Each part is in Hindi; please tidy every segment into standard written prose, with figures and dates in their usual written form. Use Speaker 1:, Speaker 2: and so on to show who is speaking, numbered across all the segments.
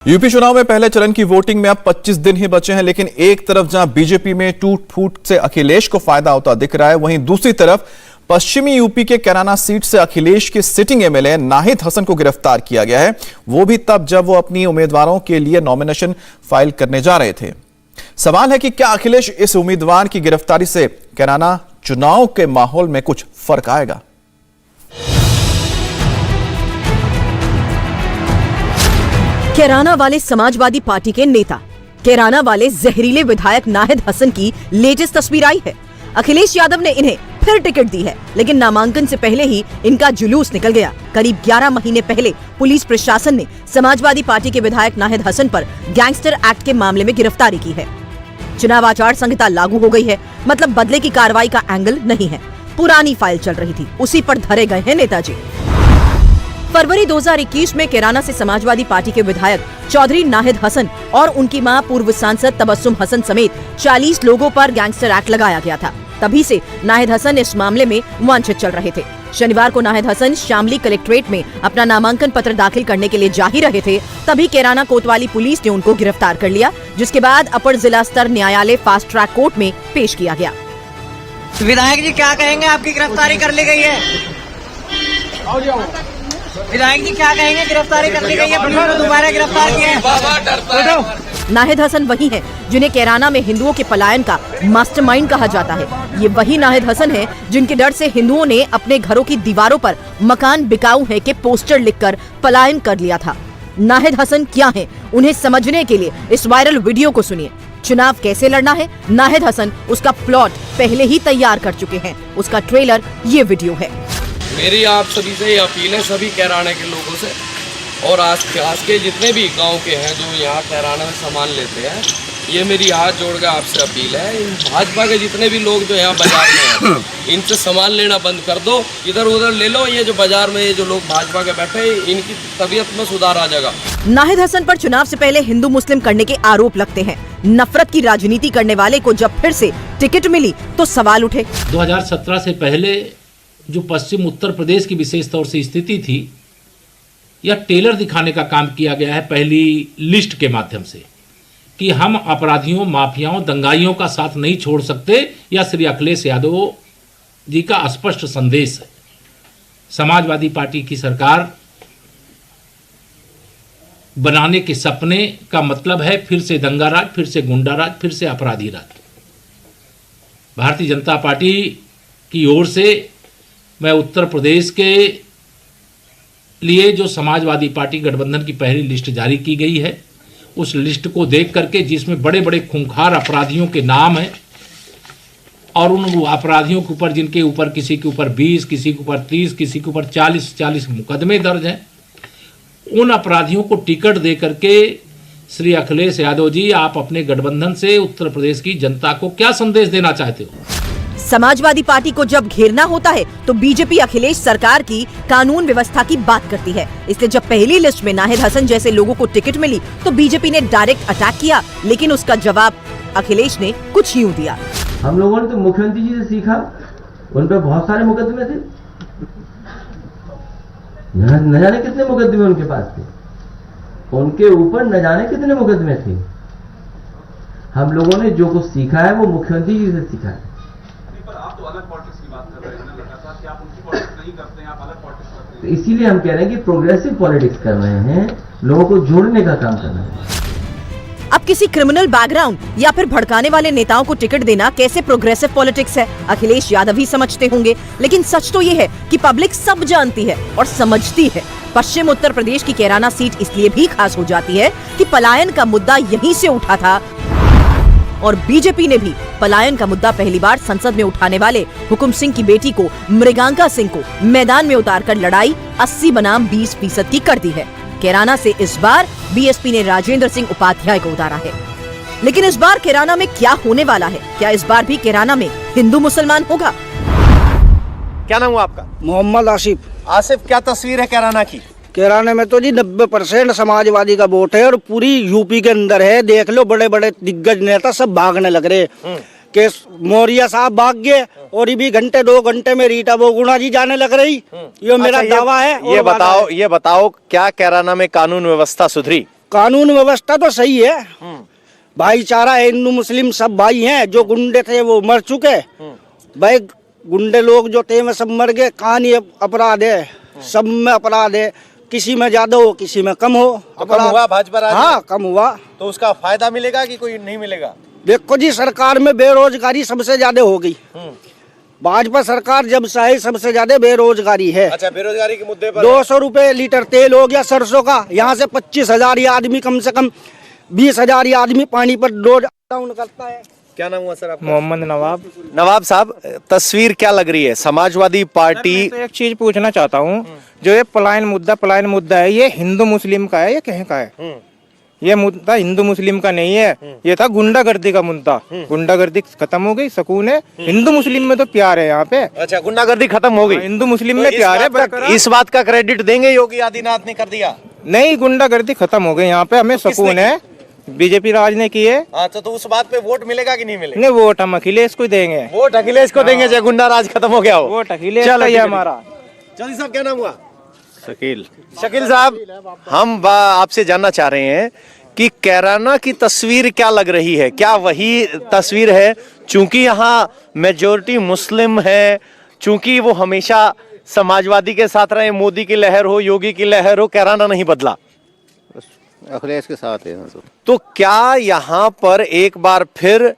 Speaker 1: यूपी चुनाव में पहले चरण की वोटिंग में अब 25 दिन ही बचे हैं, लेकिन एक तरफ जहां बीजेपी में टूट फूट से अखिलेश को फायदा होता दिख रहा है, वहीं दूसरी तरफ पश्चिमी यूपी के कैराना सीट से अखिलेश के सिटिंग एमएलए नाहिद हसन को गिरफ्तार किया गया है। वो भी तब जब वो अपनी उम्मीदवारों के लिए नॉमिनेशन फाइल करने जा रहे थे। सवाल है कि क्या अखिलेश इस उम्मीदवार की गिरफ्तारी से कैराना चुनाव के माहौल में कुछ फर्क आएगा?
Speaker 2: कैराना वाले समाजवादी पार्टी के नेता, कैराना वाले जहरीले विधायक नाहिद हसन की लेटेस्ट तस्वीर आई है। अखिलेश यादव ने इन्हें फिर टिकट दी है, लेकिन नामांकन से पहले ही इनका जुलूस निकल गया। करीब 11 महीने पहले पुलिस प्रशासन ने समाजवादी पार्टी के विधायक नाहिद हसन पर गैंगस्टर एक्ट के मामले में गिरफ्तारी की है। चुनाव आचार संहिता लागू हो गई है, मतलब बदले की कार्रवाई का एंगल नहीं है। पुरानी फाइल चल रही थी, उसी पर धरे गए हैं नेताजी। फरवरी 2021 में कैराना से समाजवादी पार्टी के विधायक चौधरी नाहिद हसन और उनकी मां पूर्व सांसद तबस्सुम हसन समेत 40 लोगों पर गैंगस्टर एक्ट लगाया गया था। तभी से नाहिद हसन इस मामले में वांछित चल रहे थे। शनिवार को नाहिद हसन शामली कलेक्ट्रेट में अपना नामांकन पत्र दाखिल करने के लिए जा ही रहे थे, तभी कैराना कोतवाली पुलिस ने उनको गिरफ्तार कर लिया, जिसके बाद अपर जिला स्तर न्यायालय फास्ट ट्रैक कोर्ट में पेश किया गया।
Speaker 3: विधायक जी क्या कहेंगे, आपकी गिरफ्तारी कर ली गई है? विधायक जी क्या कहेंगे, गिरफ्तारी कर ली गई है, पुलिस ने दोबारा गिरफ्तार किया है।
Speaker 2: नाहिद हसन वही हैं जिन्हें कैराना में हिंदुओं के पलायन का मास्टरमाइंड कहा जाता है। ये वही नाहिद हसन हैं जिनके डर से हिंदुओं ने अपने घरों की दीवारों पर मकान बिकाऊ है के पोस्टर लिखकर पलायन कर लिया था। नाहिद हसन क्या हैं, उन्हें समझने के लिए इस वायरल वीडियो को सुनिए। चुनाव कैसे लड़ना है, नाहिद हसन उसका प्लॉट पहले ही तैयार कर चुके हैं। उसका ट्रेलर ये वीडियो है।
Speaker 4: मेरी आप सभी से ये अपील है, सभी कैराना के लोगों से और आस के जितने भी गांव के हैं जो यहाँ कैराना में सामान लेते हैं, ये मेरी हाथ जोड़ के आपसे अपील है। इन भाजपा के जितने भी लोग जो यहाँ बाजार में हैं, इनसे सामान लेना बंद कर दो, इधर उधर ले लो। ये जो बाजार में ये जो लोग भाजपा के बैठे हैं, इनकी तबीयत में सुधार आ जाएगा।
Speaker 2: नाहिद हसन पर चुनाव से पहले हिंदू मुस्लिम करने के आरोप लगते हैं। नफरत की राजनीति करने वाले को जब फिर से टिकट मिली तो सवाल उठे।
Speaker 5: 2017 से पहले जो पश्चिम उत्तर प्रदेश की विशेष तौर से स्थिति थी, यह टेलर दिखाने का काम किया गया है पहली लिस्ट के माध्यम से कि हम अपराधियों, माफियाओं, दंगाइयों का साथ नहीं छोड़ सकते। यह श्री अखिलेश यादव जी का स्पष्ट संदेश है। समाजवादी पार्टी की सरकार बनाने के सपने का मतलब है फिर से दंगाराज, फिर से गुंडाराज, फिर से अपराधी राज। भारतीय जनता पार्टी की ओर से मैं उत्तर प्रदेश के लिए जो समाजवादी पार्टी गठबंधन की पहली लिस्ट जारी की गई है, उस लिस्ट को देख करके जिसमें बड़े बड़े खूंखार अपराधियों के नाम हैं और उन अपराधियों के ऊपर जिनके ऊपर किसी के ऊपर 20, किसी के ऊपर 30, किसी के ऊपर 40 मुकदमे दर्ज हैं, उन अपराधियों को टिकट दे करके श्री अखिलेश यादव जी, आप अपने गठबंधन से उत्तर प्रदेश की जनता को क्या संदेश देना चाहते हो?
Speaker 2: समाजवादी पार्टी को जब घेरना होता है तो बीजेपी अखिलेश सरकार की कानून व्यवस्था की बात करती है। इसलिए जब पहली लिस्ट में नाहिद हसन जैसे लोगों को टिकट मिली तो बीजेपी ने डायरेक्ट अटैक किया, लेकिन उसका जवाब अखिलेश ने कुछ यूं दिया।
Speaker 6: हम लोगों ने तो मुख्यमंत्री जी से सीखा, उन पर बहुत सारे मुकदमे थे, न जाने कितने मुकदमे उनके पास थे, उनके ऊपर न जाने कितने मुकदमे थे। हम लोगों ने जो कुछ सीखा है वो मुख्यमंत्री जी से सीखा है। तो इसीलिए हम कह रहे हैं कि प्रोग्रेसिव पॉलिटिक्स कर रहे हैं, लोगों को जोड़ने का काम कर रहे हैं।
Speaker 2: अब किसी क्रिमिनल बैकग्राउंड या फिर भड़काने वाले नेताओं को टिकट देना कैसे प्रोग्रेसिव पॉलिटिक्स है, अखिलेश यादव ही समझते होंगे। लेकिन सच तो ये है कि पब्लिक सब जानती है और समझती है। पश्चिम उत्तर प्रदेश की कैराना सीट इसलिए भी खास हो जाती है कि पलायन का मुद्दा यहीं से उठा था और बीजेपी ने भी पलायन का मुद्दा पहली बार संसद में उठाने वाले हुकुम सिंह की बेटी को, मृगांका सिंह को, मैदान में उतारकर लड़ाई 80 बनाम 20% की कर दी है। कैराना से इस बार बीएसपी ने राजेंद्र सिंह उपाध्याय को उतारा है। लेकिन इस बार कैराना में क्या होने वाला है? क्या इस बार भी कैराना में हिंदू मुसलमान होगा?
Speaker 7: क्या नाम हुआ आपका?
Speaker 8: मोहम्मद आसिफ।
Speaker 7: आसिफ, क्या तस्वीर है कैराना की?
Speaker 8: कैराना में तो जी 90% समाजवादी का वोट है और पूरी यूपी के अंदर है। देख लो, बड़े बड़े दिग्गज नेता सब भागने लग रहे कि मौर्य साहब भाग गए और ये भी घंटे 2 घंटे में रीटा बहुगुणा जी जाने लग रही। ये मेरा दावा है।
Speaker 7: ये बताओ क्या कैराना में कानून व्यवस्था सुधरी?
Speaker 8: कानून व्यवस्था तो सही है, भाईचारा है, हिंदू मुस्लिम सब भाई हैं। जो गुंडे थे वो मर चुके, भाई गुंडे लोग जो थे में सब मर गए। कहानी अपराध है, सब में अपराध है, किसी में ज्यादा हो किसी में कम हो।
Speaker 7: तो कम हुआ भाजपा राज में?
Speaker 8: हाँ कम हुआ।
Speaker 7: तो उसका फायदा मिलेगा कि कोई नहीं मिलेगा?
Speaker 8: देखो जी, सरकार में बेरोजगारी सबसे ज्यादा हो गई। भाजपा सरकार जब से आई सबसे ज्यादा बेरोजगारी है।
Speaker 7: अच्छा, बेरोजगारी के मुद्दे पर
Speaker 8: 200 रुपए लीटर तेल हो गया सरसों का। यहाँ से 25,000 आदमी, कम से कम 20,000 आदमी पानी पर रोज डाउन करता है।
Speaker 7: क्या नाम हुआ सर आपका?
Speaker 9: मोहम्मद नवाब।
Speaker 7: नवाब साहब, तस्वीर क्या लग रही है? समाजवादी पार्टी
Speaker 9: मैं तो एक चीज पूछना चाहता हूँ, जो ये पलायन मुद्दा है, ये हिंदू मुस्लिम का है या कहीं का है? ये मुद्दा हिंदू मुस्लिम का नहीं है, ये था गुंडागर्दी का मुद्दा। गुंडागर्दी खत्म हो गई, सुकून है। हिंदू मुस्लिम में तो प्यार है यहाँ पे।
Speaker 7: अच्छा, गुंडागर्दी खत्म हो गई,
Speaker 9: हिंदू मुस्लिम में प्यार है।
Speaker 7: इस बात का क्रेडिट देंगे योगी आदित्यनाथ ने कर दिया?
Speaker 9: नहीं, गुंडागर्दी खत्म हो गई यहाँ पे, हमें सुकून है। बीजेपी राज ने किए।
Speaker 7: अच्छा, तो उस बात पे वोट मिलेगा कि नहीं मिलेगा?
Speaker 9: नहीं, वोट हम अखिलेश को देंगे।
Speaker 7: वोट अखिलेश को देंगे जब गुंडा राज खत्म हो गया हो।
Speaker 9: वोट अखिलेश का ही हमारा।
Speaker 7: चौधरी साहब, क्या नाम हुआ?
Speaker 9: शकील।
Speaker 7: शकील साहब, हम आपसे जानना चाह रहे हैं कि कैराना की तस्वीर क्या लग रही है? क्या वही तस्वीर है? चूंकि यहाँ मेजोरिटी मुस्लिम है, चूंकि वो हमेशा समाजवादी के साथ रहे, मोदी की लहर हो, योगी की लहर हो, कैराना नहीं बदला,
Speaker 10: अखिलेश के साथ है।
Speaker 7: तो क्या यहाँ पर एक बार फिर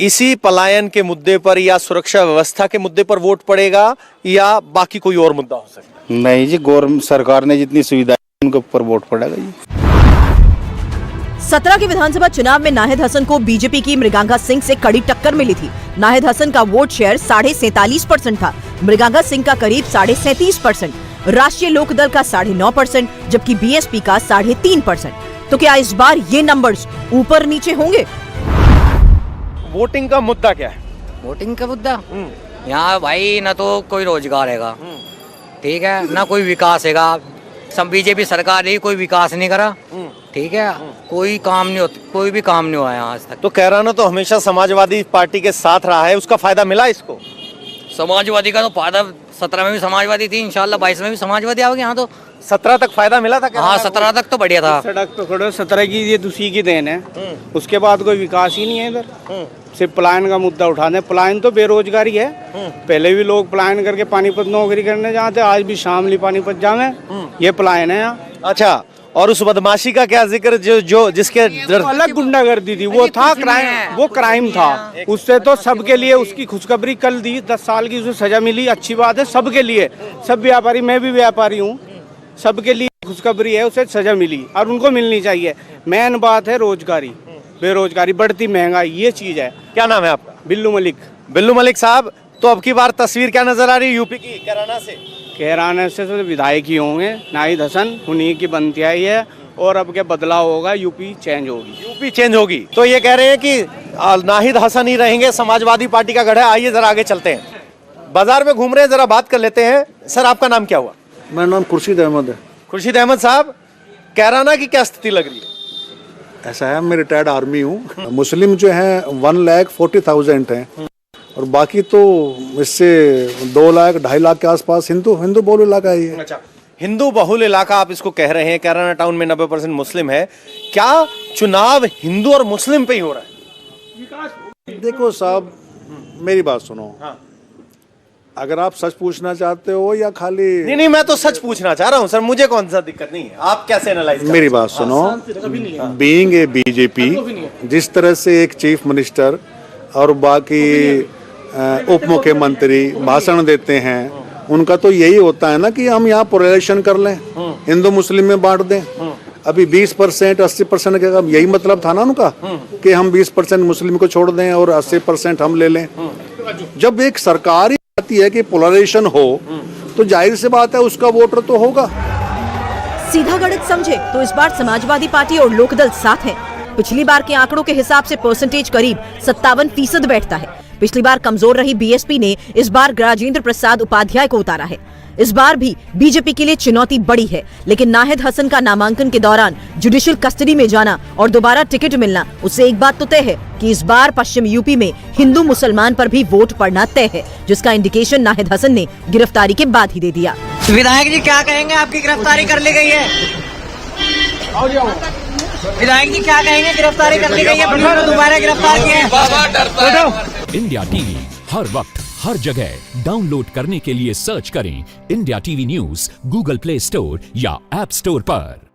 Speaker 7: इसी पलायन के मुद्दे पर या सुरक्षा व्यवस्था के मुद्दे पर वोट पड़ेगा या बाकी कोई और मुद्दा हो सकता है?
Speaker 10: नहीं जी, गवर्नमेंट सरकार ने जितनी सुविधा उनके ऊपर वोट पड़ेगा जी।
Speaker 2: 17 के विधानसभा चुनाव में नाहिद हसन को बीजेपी की मृगांका सिंह से कड़ी टक्कर मिली थी। नाहिद हसन का वोट शेयर 47.5% था, मृगांका सिंह का करीब 37.5%, राष्ट्रीय लोकदल का 9.5%, जबकि बीएसपी का 3.5%। तो क्या इस बार ये नंबर्स ऊपर नीचे होंगे?
Speaker 7: वोटिंग का मुद्दा क्या है?
Speaker 3: वोटिंग का मुद्दा यहाँ भाई ना तो कोई रोजगार हैगा, ठीक है, ना कोई विकास हैगा। सब बीजेपी सरकार ही कोई विकास नहीं करा, ठीक है, कोई काम नहीं होता, कोई भी काम नहीं हुआ है आज तक।
Speaker 7: तो कैराना तो हमेशा समाजवादी पार्टी के साथ रहा है, उसका फायदा मिला इसको?
Speaker 3: समाजवादी का तो फायदा 17 में भी समाजवादी थी, इंशाल्लाह 22 में भी समाजवादी आओगे। यहाँ तो
Speaker 7: 17 तक फायदा मिला था?
Speaker 3: हाँ, 17 तक तो बढ़िया था।
Speaker 9: सड़क तो खड़ो 17 की, ये दूसरी की देन है। उसके बाद कोई विकास ही नहीं है इधर। सिर्फ पलायन का मुद्दा उठाने। पलायन तो बेरोजगारी है। पहले भी लोग पलायन करके पानीपत नौकरी करने जाते, आज भी शामली पानीपत जावे, ये पलायन है यहाँ।
Speaker 7: अच्छा, और उस बदमाशी का क्या जिक्र जो जिसके
Speaker 9: अलग गुंडागर्दी थी, वो था क्राइम, वो क्राइम था। उससे तो सबके लिए उसकी खुशखबरी कल दी, 10 साल की उसे सजा मिली, अच्छी बात है सबके लिए। सब व्यापारी, मैं भी व्यापारी हूँ, सबके लिए खुशखबरी है, उसे सजा मिली और उनको मिलनी चाहिए। मेन बात है रोजगारी, बेरोजगारी, बढ़ती महंगाई, ये चीज है।
Speaker 7: क्या नाम है आपका?
Speaker 9: बिल्लू मलिक।
Speaker 7: बिल्लू मलिक साहब, तो अब की बार तस्वीर क्या नजर आ रही है यूपी की कैराना से?
Speaker 9: कैराना से तो विधायक ही होंगे नाहिद हसन, उन्हीं की बनती आई है, और अब क्या बदलाव होगा, यूपी चेंज होगी।
Speaker 7: यूपी चेंज होगी, तो ये कह रहे हैं कि नाहिद हसन ही रहेंगे, समाजवादी पार्टी का गढ़ है। आइए जरा आगे चलते हैं, बाजार में घूम रहे हैं, जरा बात कर लेते हैं। सर, आपका नाम क्या हुआ?
Speaker 10: मेरा नाम खुर्शीद अहमद है।
Speaker 7: खुर्शीद अहमद साहब, कैराना की क्या स्थिति लग रही है?
Speaker 10: ऐसा है, मैं रिटायर्ड आर्मी हूँ। मुस्लिम जो है 1,40,000 हैं, और बाकी तो इससे 2 लाख 2.5 लाख के आसपास हिंदू बहुल इलाका है।
Speaker 7: अच्छा, हिंदू बहुल इलाका आप इसको कह रहे हैं। कैराना टाउन में 90% मुस्लिम है। क्या चुनाव हिंदू और मुस्लिम पे ही हो रहा है?
Speaker 10: देखो साहब, मेरी बात सुनो।
Speaker 7: हाँ।
Speaker 10: अगर आप सच पूछना चाहते हो या खाली
Speaker 7: नहीं, मैं तो सच पूछना चाह रहा हूँ सर, मुझे कौन सा दिक्कत नहीं है। आप कैसे एनालाइज?
Speaker 10: मेरी बात सुनो, बीइंग ए बीजेपी, जिस तरह से एक चीफ मिनिस्टर और बाकी उप मुख्यमंत्री भाषण देते हैं, उनका तो यही होता है ना कि हम यहाँ पोलराइजेशन कर लें, हिंदू मुस्लिम में बांट दें। अभी 20% 80% का यही मतलब था ना उनका, कि हम 20% मुस्लिम को छोड़ दें और 80% हम ले लें। जब एक सरकार ही आती है कि पोलराइजेशन हो, तो जाहिर सी बात है उसका वोटर तो होगा।
Speaker 2: सीधा गणित समझे तो इस बार समाजवादी पार्टी और लोकदल साथ हैं। पिछली बार के आंकड़ों के हिसाब से परसेंटेज करीब 57% बैठता है। पिछली बार कमजोर रही बीएसपी ने इस बार राजेंद्र प्रसाद उपाध्याय को उतारा है। इस बार भी बीजेपी के लिए चुनौती बड़ी है, लेकिन नाहिद हसन का नामांकन के दौरान जुडिशियल कस्टडी में जाना और दोबारा टिकट मिलना, उससे एक बात तो तय है कि इस बार पश्चिम यूपी में हिंदू मुसलमान पर भी वोट पड़ना तय है, जिसका इंडिकेशन नाहिद हसन ने गिरफ्तारी के बाद ही दे दिया।
Speaker 3: विधायक जी क्या कहेंगे, आपकी गिरफ्तारी कर ली गई है? विधायक जी क्या कहेंगे, गिरफ्तारी कर ली गई है, दोबारा गिरफ्तार किए
Speaker 4: बाबा डरता है।
Speaker 11: इंडिया टीवी हर वक्त हर जगह डाउनलोड करने के लिए सर्च करें India TV news Google play store या ऐप स्टोर पर।